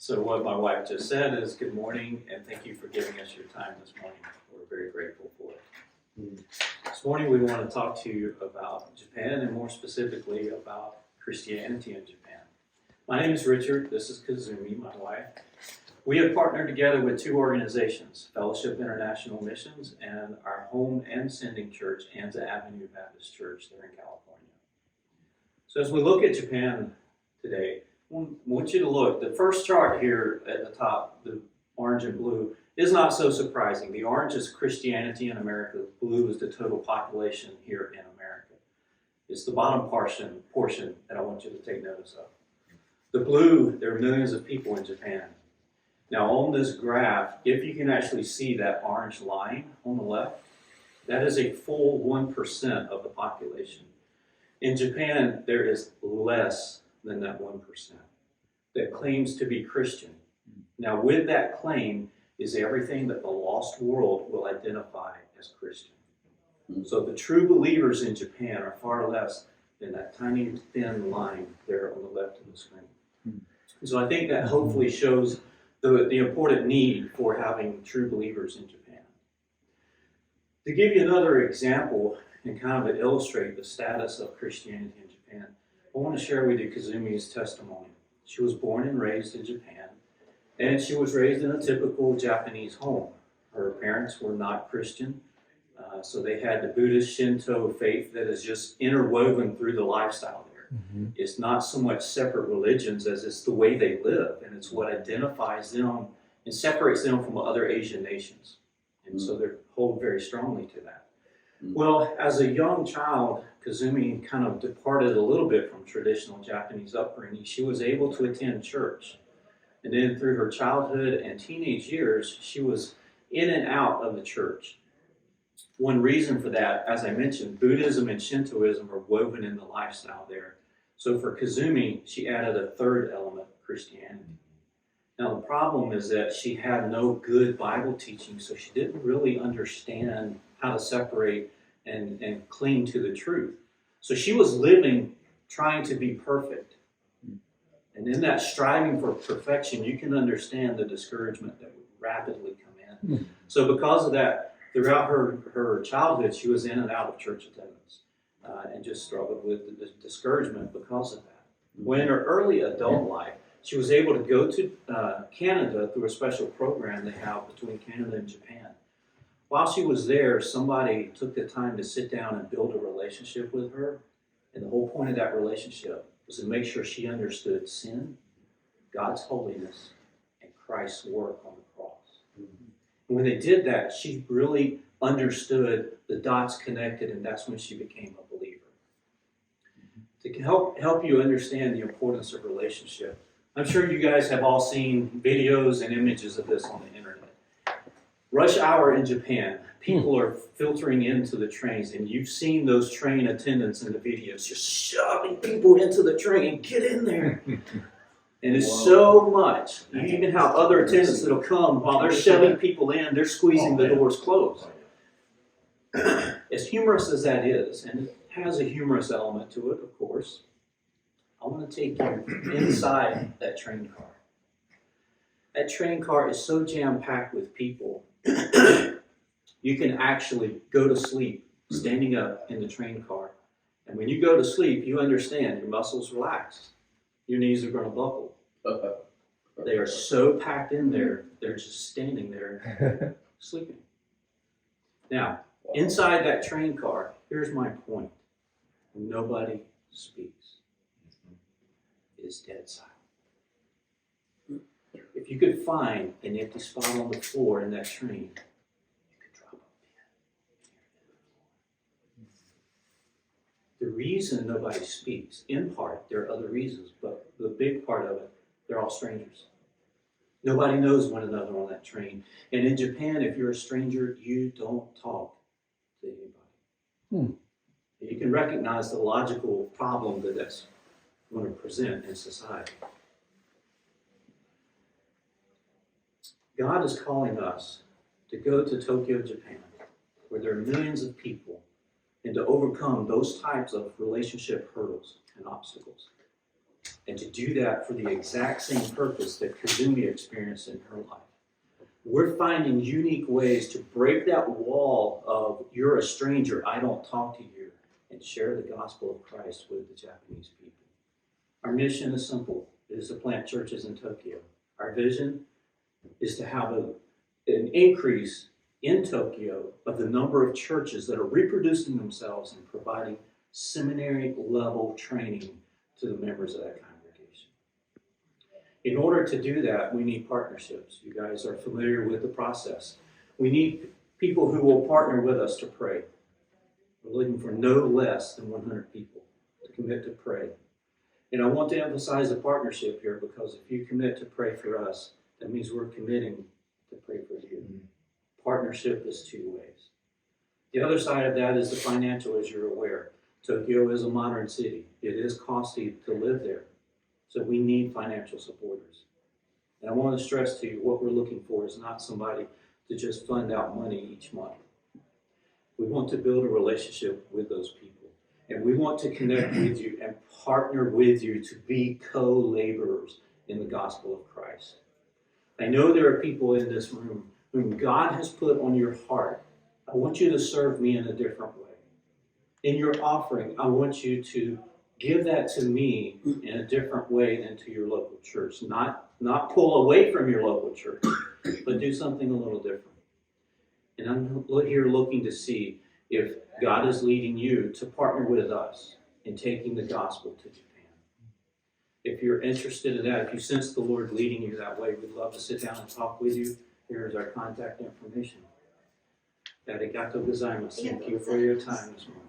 So what my wife just said is good morning and thank you for giving us your time this morning. We're very grateful for it. This morning we want to talk to you about Japan and more specifically about Christianity in Japan. My name is Richard. This is Kazumi, my wife. We have partnered together with two organizations, Fellowship International Missions and our home and sending church, Anza Avenue Baptist Church there in California. So as we look at Japan today, I want you to look. The first chart here at the top, the orange and blue, is not so surprising. The orange is Christianity in America. The blue is the total population here in America. It's the bottom portion that I want you to take notice of. The blue, there are millions of people in Japan. Now on this graph, if you can actually see that orange line on the left, that is a full 1% of the population. In Japan, there is less than that 1% that claims to be Christian. Now with that claim is everything that the lost world will identify as Christian. So the true believers in Japan are far less than that tiny thin line there on the left of the screen. So I think that hopefully shows the important need for having true believers in Japan. To give you another example and kind of illustrate the status of Christianity in Japan, I want to share with you Kazumi's testimony. She was born and raised in Japan, and she was raised in a typical Japanese home. Her parents were not Christian, so they had the Buddhist Shinto faith that is just interwoven through the lifestyle there. Mm-hmm. It's not so much separate religions as it's the way they live, and it's what identifies them and separates them from other Asian nations. And so they hold very strongly to that. Well, as a young child, Kazumi kind of departed a little bit from traditional Japanese upbringing. She was able to attend church. And then through her childhood and teenage years, she was in and out of the church. One reason for that, as I mentioned, Buddhism and Shintoism are woven in the lifestyle there. So for Kazumi, she added a third element, Christianity. Now the problem is that she had no good Bible teaching, so she didn't really understand how to separate and cling to the truth. So she was living trying to be perfect. And in that striving for perfection, you can understand the discouragement that would rapidly come in. So because of that, throughout her childhood, she was in and out of church attendance and just struggled with the discouragement because of that. When in her early adult life, she was able to go to Canada through a special program they have between Canada and Japan. While she was there, somebody took the time to sit down and build a relationship with her. And the whole point of that relationship was to make sure she understood sin, God's holiness, and Christ's work on the cross. And when they did that, she really understood the dots connected, and that's when she became a believer. To help you understand the importance of relationship, I'm sure you guys have all seen videos and images of this on the internet. Rush hour in Japan, people are filtering into the trains, and you've seen those train attendants in the videos just shoving people into the train. Get in there. And it's so much. You even have other attendants that'll come while they're shoving people in, they're squeezing the doors closed. As humorous as that is, and it has a humorous element to it, of course, I want to take you inside that train car. That train car is so jam-packed with people, you can actually go to sleep standing up in the train car. And when you go to sleep, you understand your muscles relax. Your knees are going to buckle. They are so packed in there, they're just standing there sleeping. Now, inside that train car, here's my point. Nobody speaks. It is dead silent. If you could find an empty spot on the floor in that train, you could drop a pin. The reason nobody speaks, in part, there are other reasons, but the big part of it, they're all strangers. Nobody knows one another on that train. And in Japan, if you're a stranger, you don't talk to anybody. You can recognize the logical problem that that's going to present in society. God is calling us to go to Tokyo, Japan, where there are millions of people, and to overcome those types of relationship hurdles and obstacles. And to do that for the exact same purpose that Kazumi experienced in her life. We're finding unique ways to break that wall of you're a stranger, I don't talk to you, and share the gospel of Christ with the Japanese people. Our mission is simple. It is to plant churches in Tokyo. Our vision is to have an increase in Tokyo of the number of churches that are reproducing themselves and providing seminary-level training to the members of that congregation. In order to do that, we need partnerships. You guys are familiar with the process. We need people who will partner with us to pray. We're looking for no less than 100 people to commit to pray. And I want to emphasize the partnership here, because if you commit to pray for us, that means we're committing to pray for you. Partnership is two ways. The other side of that is the financial, as you're aware. Tokyo is a modern city. It is costly to live there. So we need financial supporters. And I want to stress to you, what we're looking for is not somebody to just fund out money each month. We want to build a relationship with those people. And we want to connect with you and partner with you to be co-laborers in the gospel of Christ. I know there are people in this room whom God has put on your heart. I want you to serve me in a different way. In your offering, I want you to give that to me in a different way than to your local church. Not pull away from your local church, but do something a little different. And I'm here looking to see if God is leading you to partner with us in taking the gospel to Japan. If you're interested in that, if you sense the Lord leading you that way, we'd love to sit down and talk with you. Here's our contact information. Arigatou gozaimasu. Thank you for your time this morning.